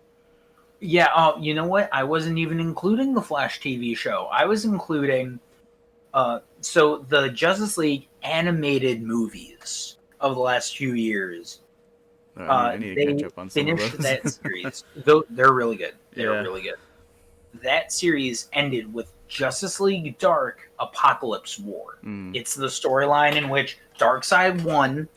Yeah, you know what? I wasn't even including the Flash TV show. I was including so the Justice League animated movies of the last few years. I need to catch They up on some of finished those. that series. Though they're really good. They're Yeah. really good. That series ended with Justice League Dark Apocalypse War. Mm. It's the storyline in which Darkseid won,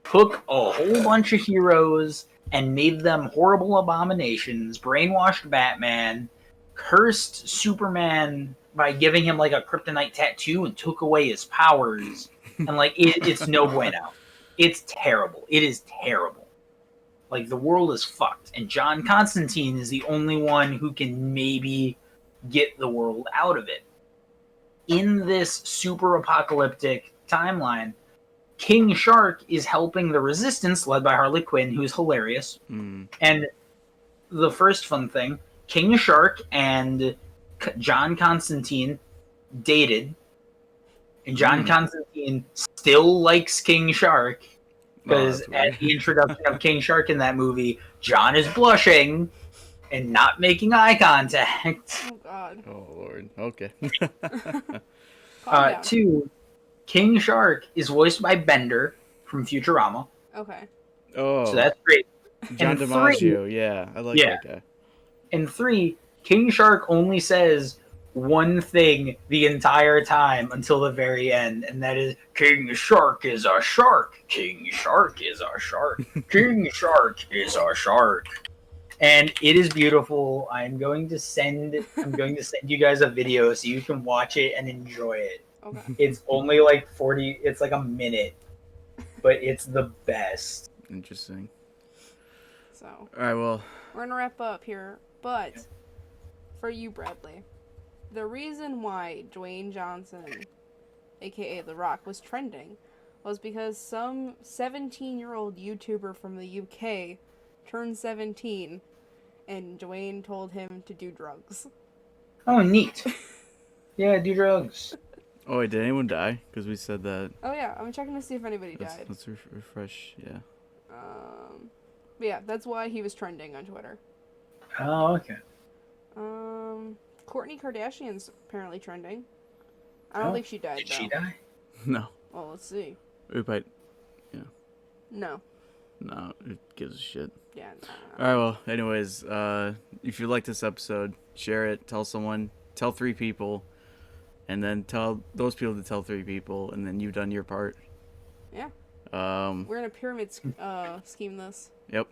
took a whole bunch of heroes and made them horrible abominations, brainwashed Batman, cursed Superman by giving him like a kryptonite tattoo and took away his powers. And like it's no bueno. It's terrible. It is terrible. Like the world is fucked. And John Constantine is the only one who can maybe get the world out of it. In this super apocalyptic timeline, King Shark is helping the Resistance, led by Harley Quinn, who's hilarious. Mm. And the first fun thing, King Shark and John Constantine dated, and John Constantine still likes King Shark because that's at weird. the introduction of King Shark in that movie, John is blushing and not making eye contact. Oh God. Oh Lord. Okay. Calm down. Two, King Shark is voiced by Bender from Futurama, Okay. Oh. so that's great. John And DiMaggio. Yeah, I like Yeah. that guy. And three, King Shark only says one thing the entire time until the very end, and that is King Shark is a shark. King Shark is a shark. King Shark is a shark. And it is beautiful. I'm going to send you guys a video so you can watch it and enjoy it. Okay. It's only like 40, it's like a minute, but it's the best. Interesting. So All right. Well. we're gonna wrap up here, but for you, Bradley, the reason why Dwayne Johnson, aka The Rock, was trending was because some 17-year-old YouTuber from the UK turned 17 and Dwayne told him to do drugs. Oh, neat. Yeah, do drugs. Oh wait, did anyone die? Because we said that. Oh yeah, I'm checking to see if anybody died. Let's refresh. Yeah. But yeah, that's why he was trending on Twitter. Oh, okay. Kourtney Kardashian's apparently trending. I don't think she died, Did though. she die? No. Well, let's see. Oop, No. no, it gives a shit. Yeah, All right. Well, anyways, if you like this episode, share it. Tell someone. Tell 3 people, and then tell those people to tell 3 people, and then you've done your part. Yeah. Um. We're in a pyramid scheme this. Yep.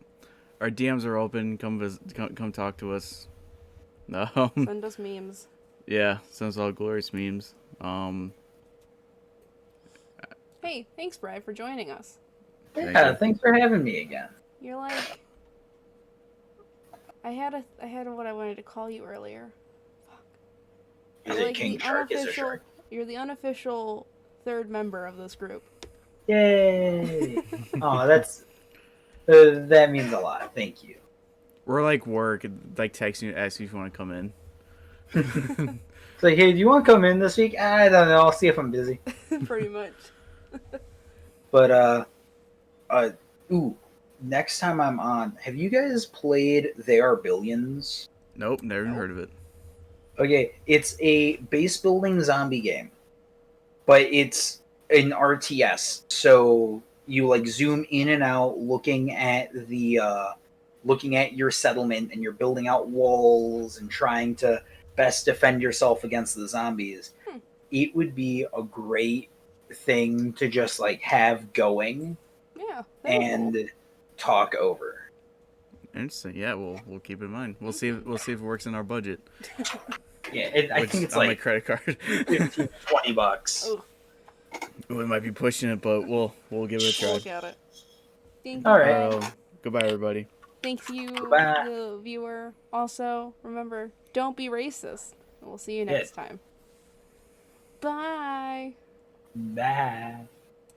Our DMs are open. Come visit. Come talk to us. Send us memes. Yeah. Send us all glorious memes. Hey, thanks, Brad, for joining us. Yeah, thanks for having me again. You're like... I had what I wanted to call you earlier. Is You're it like King the Shark is a unofficial... shark? You're the unofficial 3rd member of this group. Yay! Oh, that means a lot. Thank you. We're like work, like texting you, asking if you want to come in. It's like, hey, do you want to come in this week? I don't know. I'll see if I'm busy. Pretty much. But next time I'm on, have you guys played They Are Billions? Nope, never even heard of it. Okay, it's a base building zombie game, but it's an RTS. So you like zoom in and out, looking at your settlement, and you're building out walls and trying to best defend yourself against the zombies. It would be a great thing to just like have going Yeah. and Cool. talk over. Interesting. Yeah, we'll keep it in mind. We'll see if it works in our budget. Yeah, I think it's on my like credit card. $15, $20. Oh, We might be pushing it, but we'll give it a try. look at it. Thank you, All right. Brad. Goodbye, everybody. Thank you, Goodbye. the viewer. Also, remember, don't be racist. We'll see you next time. Bye. Bye.